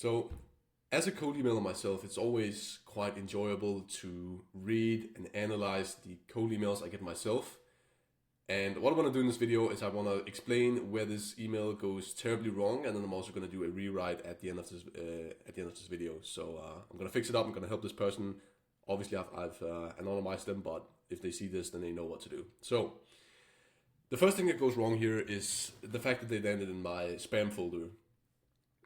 So, as a cold emailer myself, it's always quite enjoyable to read and analyze the cold emails I get myself. And what I want to do in this video is I want to explain where this email goes terribly wrong, and then I'm also going to do a rewrite at the end of this video. So I'm going to fix it up. I'm going to help this person. Obviously, I've anonymized them, but if they see this, then they know what to do. So the first thing that goes wrong here is the fact that they landed in my spam folder.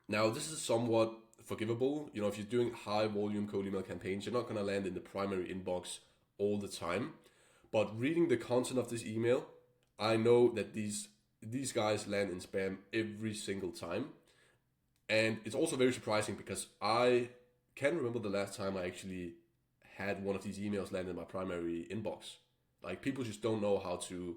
Now, this is somewhat forgivable. You know, if you're doing high volume cold email campaigns, you're not going to land in the primary inbox all the time. But reading the content of this email, I know that these guys land in spam every single time. And it's also very surprising because I can't remember the last time I actually had one of these emails land in my primary inbox. Like, people just don't know how to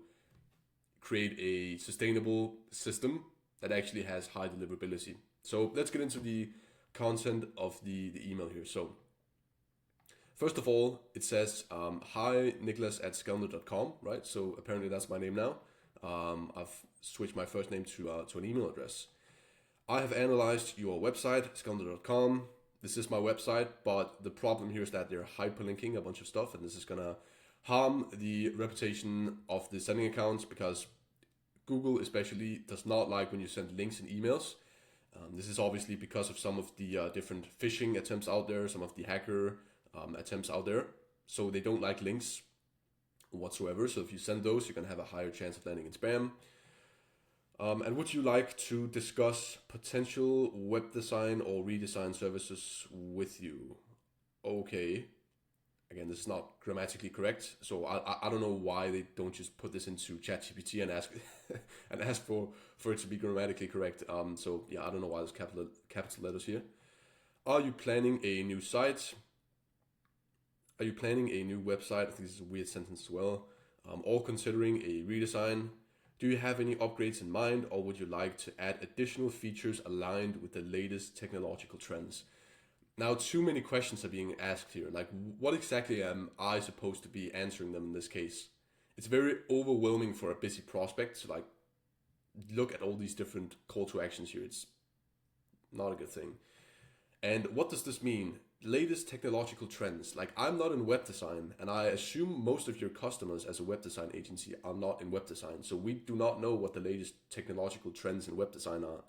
create a sustainable system that actually has high deliverability. So let's get into the content of the email here. So first of all, it says, hi, Nicholas@skelner.com, right? So apparently that's my name now. I've switched my first name to an email address. I have analyzed your website, skelner.com. This is my website, but the problem here is that they're hyperlinking a bunch of stuff, and this is gonna harm the reputation of the sending accounts because Google especially does not like when you send links in emails. This is obviously because of some of the different phishing attempts out there, some of the hacker attempts out there. So they don't like links whatsoever. So if you send those, you're going to have a higher chance of landing in spam. And would you like to discuss potential web design or redesign services with you? Okay. Again, this is not grammatically correct. So I don't know why they don't just put this into ChatGPT and ask and ask for it to be grammatically correct. So yeah, I don't know why there's capital letters here. Are you planning a new site? Are you planning a new website? I think this is a weird sentence as well. Or considering a redesign? Do you have any upgrades in mind, or would you like to add additional features aligned with the latest technological trends? Now, too many questions are being asked here. Like, what exactly am I supposed to be answering them in this case? It's very overwhelming for a busy prospect to look at all these different call to actions here. It's not a good thing. And what does this mean? Latest technological trends. Like, I'm not in web design, and I assume most of your customers as a web design agency are not in web design. So we do not know what the latest technological trends in web design are.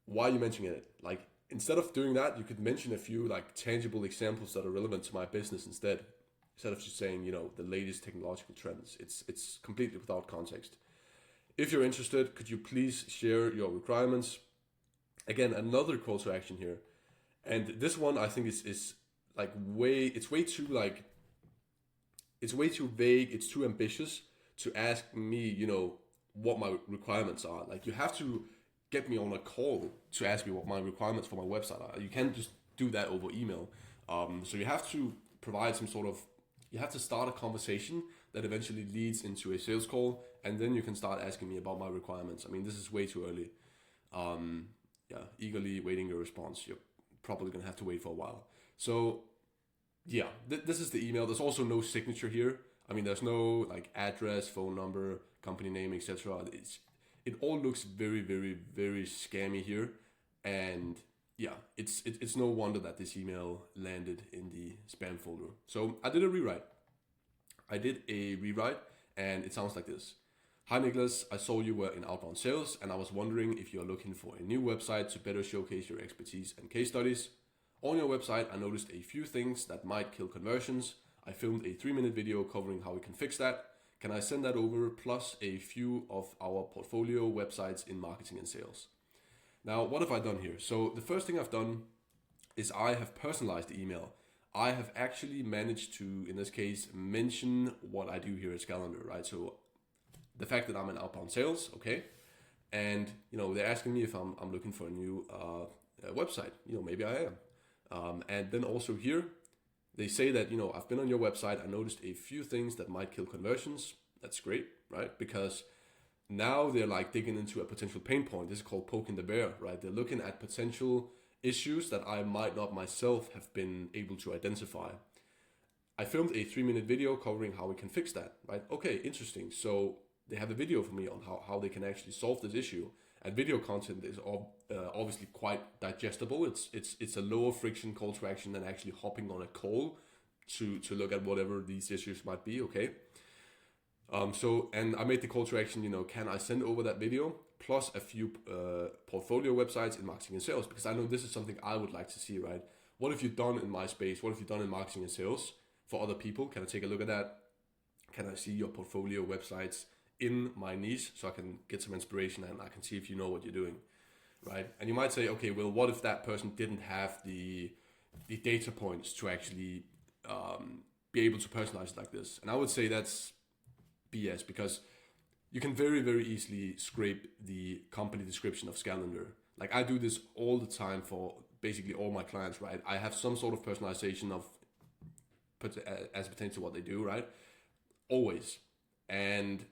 Why are you mentioning it? Like, instead of doing that, you could mention a few tangible examples that are relevant to my business instead of just saying, the latest technological trends. It's completely without context. If you're interested, could you please share your requirements? Again, another call to action here. And this one I think is way too vague, it's too ambitious to ask me, what my requirements are. Like, you have to get me on a call to ask me what my requirements for my website are. You can't just do that over email. So you have to provide you have to start a conversation that eventually leads into a sales call, and then you can start asking me about my requirements. I mean, this is way too early. Eagerly waiting your response. You're probably gonna have to wait for a while. So yeah, this is the email. There's also no signature here. I mean, there's no address, phone number, company name, etc. It all looks very, very, very scammy here, and yeah, it's no wonder that this email landed in the spam folder. So I did a rewrite, and it sounds like this. Hi Nicholas, I saw you were in outbound sales, and I was wondering if you're looking for a new website to better showcase your expertise and case studies. On your website, I noticed a few things that might kill conversions. I filmed a 3-minute video covering how we can fix that. Can I send that over, plus a few of our portfolio websites in marketing and sales? Now, what have I done here? So the first thing I've done is I have personalized the email. I have actually managed to, in this case, mention what I do here at Scalander, right? So the fact that I'm in outbound sales, okay? And, they're asking me if I'm looking for a new website. Maybe I am. And then also here, they say that, I've been on your website. I noticed a few things that might kill conversions. That's great, right? Because now they're digging into a potential pain point. This is called poking the bear, right? They're looking at potential issues that I might not myself have been able to identify. I filmed a 3-minute video covering how we can fix that, right? Okay, interesting. So they have a video for me on how they can actually solve this issue. And video content is obviously quite digestible. It's a lower friction call to action than actually hopping on a call to look at whatever these issues might be. Okay. And I made the call to action, can I send over that video plus a few portfolio websites in marketing and sales? Because I know this is something I would like to see, right? What have you done in my space? What have you done in marketing and sales for other people? Can I take a look at that? Can I see your portfolio websites in my niche so I can get some inspiration and I can see if you know what you're doing, right? And you might say, okay, well, what if that person didn't have the data points to actually be able to personalize it like this? And I would say that's BS, because you can very, very easily scrape the company description of Scalander. Like I do this all the time for basically all my clients, right? I have some sort of personalization of as pertains to what they do, right? Always. And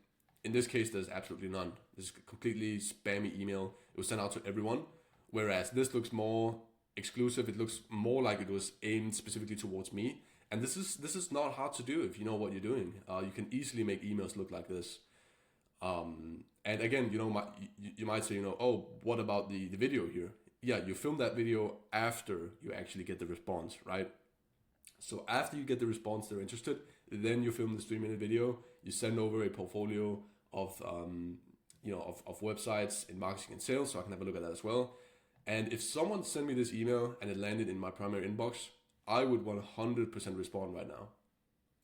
in this case, there's absolutely none. This is a completely spammy email. It was sent out to everyone. Whereas this looks more exclusive. It looks more like it was aimed specifically towards me. And this is not hard to do if you know what you're doing. You can easily make emails look like this. And again, you might say, oh, what about the video here? Yeah, you film that video after you actually get the response, right? So after you get the response, they're interested. Then you film this 3-minute video. You send over a portfolio of websites in marketing and sales, so I can have a look at that as well. And if someone sent me this email and it landed in my primary inbox, I would 100% respond right now.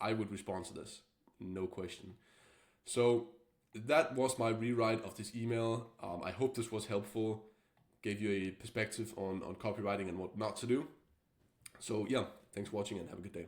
I would respond to this, no question. So that was my rewrite of this email. I hope this was helpful, gave you a perspective on copywriting and what not to do. So yeah, thanks for watching and have a good day.